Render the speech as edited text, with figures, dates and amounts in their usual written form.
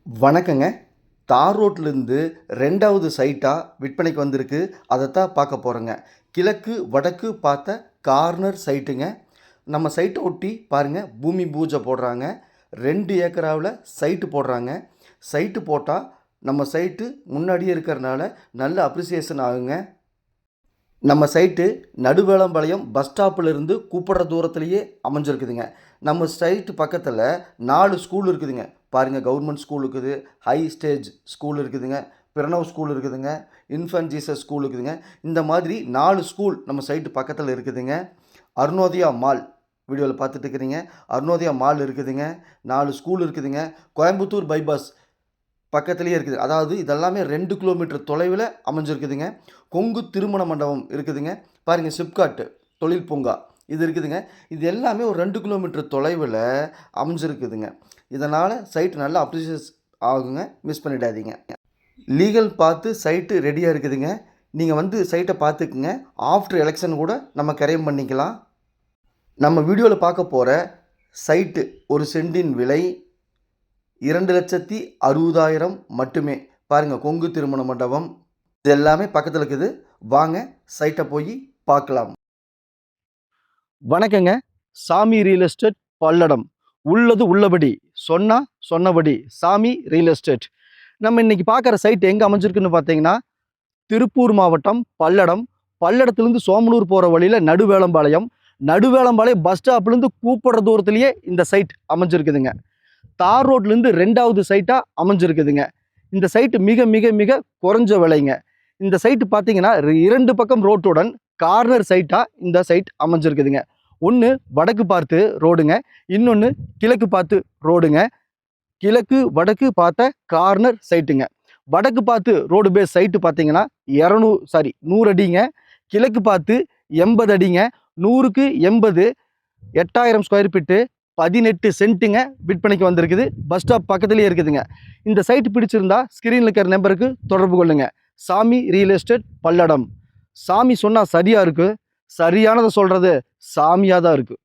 வணக்கங்க. தார் ரோட்லேருந்து 2வது சைட்டா விற்பனைக்கு வந்திருக்கு. அதைத்தான் பார்க்க போகிறோங்க. கிழக்கு வடக்கு பார்த்த கார்னர் சைட்டுங்க. நம்ம சைட்டை ஒட்டி பாருங்கள், பூமி பூஜை போடுறாங்க. 2 ஏக்கராவில் சைட்டு போடுறாங்க. சைட்டு போட்டால் நம்ம சைட்டு முன்னாடியே இருக்கிறனால நல்ல அப்ரிசியேஷன் ஆகுங்க. நம்ம சைட்டு நடுவேளம்பாளையம் பஸ் ஸ்டாப்பிலிருந்து கூப்பிட்ற தூரத்துலேயே அமைஞ்சிருக்குதுங்க. நம்ம சைட்டு பக்கத்தில் 4 ஸ்கூல் இருக்குதுங்க. பாருங்கள், கவர்மெண்ட் ஸ்கூல் இருக்குது, ஹை ஸ்டேஜ் ஸ்கூல் இருக்குதுங்க, பிரணவ் ஸ்கூல் இருக்குதுங்க, இன்ஃபன்ட் ஜீசஸ் ஸ்கூல் இருக்குதுங்க. இந்த மாதிரி 4 ஸ்கூல் நம்ம சைட்டு பக்கத்தில் இருக்குதுங்க. அருணோதயா மால் வீடியோவில் பார்த்துட்டு இருக்கிறீங்க. அருணோதயா மால் இருக்குதுங்க. 4 ஸ்கூல் இருக்குதுங்க. கோயம்புத்தூர் பைபாஸ் பக்கத்துலேயே இருக்குது. அதாவது இதெல்லாமே 2 கிலோமீட்டர் தொலைவில் அமைஞ்சிருக்குதுங்க. கொங்கு திருமண மண்டபம் இருக்குதுங்க. பாருங்கள், சிப்காட் தொழில் பூங்கா இது இருக்குதுங்க. இது எல்லாமே ஒரு 2 கிலோமீட்டர் தொலைவில் அமைஞ்சிருக்குதுங்க. இதனால் சைட்டு நல்லா அப்ரிசியேட் ஆகுங்க. மிஸ் பண்ணிடாதீங்க. லீகல் பார்த்து சைட்டு ரெடியாக இருக்குதுங்க. நீங்கள் வந்து சைட்டை பார்த்துக்குங்க. ஆஃப்டர் எலெக்ஷன் கூட நம்ம கரையம் பண்ணிக்கலாம். நம்ம வீடியோவில் பார்க்க போகிற சைட்டு ஒரு சென்டின் விலை 2,60,000 மட்டுமே. பாருங்கள், கொங்கு திருமண மண்டபம் இது எல்லாமே பக்கத்தில் இருக்குது. வாங்க சைட்டை போய் பார்க்கலாம். வணக்கங்க. சாமி ரியல் எஸ்டேட் பல்லடம். உள்ளது உள்ளபடி, சொன்னபடி சாமி ரியல் எஸ்டேட். நம்ம இன்னைக்கு பார்க்குற சைட் எங்கே அமைஞ்சிருக்குன்னு பார்த்தீங்கன்னா, திருப்பூர் மாவட்டம் பல்லடம். பல்லடத்துலேருந்து சோமனூர் போகிற வழியில் நடுவேளம்பாளையம் பஸ் ஸ்டாப்லேருந்து கூப்பிட்ற தூரத்துலேயே இந்த சைட் அமைஞ்சிருக்குதுங்க. தார் ரோட்லேருந்து 2வது சைட்டாக அமைஞ்சிருக்குதுங்க. இந்த சைட்டு மிக மிக மிக குறைஞ்ச விலைங்க. இந்த சைட்டு பார்த்தீங்கன்னா 2 பக்கம் ரோட்டுடன் கார்னர் சைட்டாக இந்த சைட் அமைஞ்சிருக்குதுங்க. ஒன்று வடக்கு பார்த்து ரோடுங்க, இன்னொன்று கிழக்கு பார்த்து ரோடுங்க. கிழக்கு வடக்கு பார்த்த கார்னர் சைட்டுங்க. வடக்கு பார்த்து ரோடு பேஸ் சைட்டு பார்த்தீங்கன்னா 100 அடிங்க. கிழக்கு பார்த்து 80 அடிங்க. 100க்கு 80, 8000 ஸ்கொயர் ஃபீட்டு, 18 சென்ட்டுங்க விற்பனைக்கு வந்திருக்குது. பஸ் ஸ்டாப் பக்கத்துலேயே இருக்குதுங்க. இந்த சைட்டு பிடிச்சிருந்தா ஸ்க்ரீனில் இருக்கிற நம்பருக்கு தொடர்பு கொள்ளுங்க. சாமி ரியல் எஸ்டேட் பல்லடம். சாமி சொன்னால் சரியாக இருக்குது, சரியானதை சொல்கிறது சாமியாக தான் இருக்குது.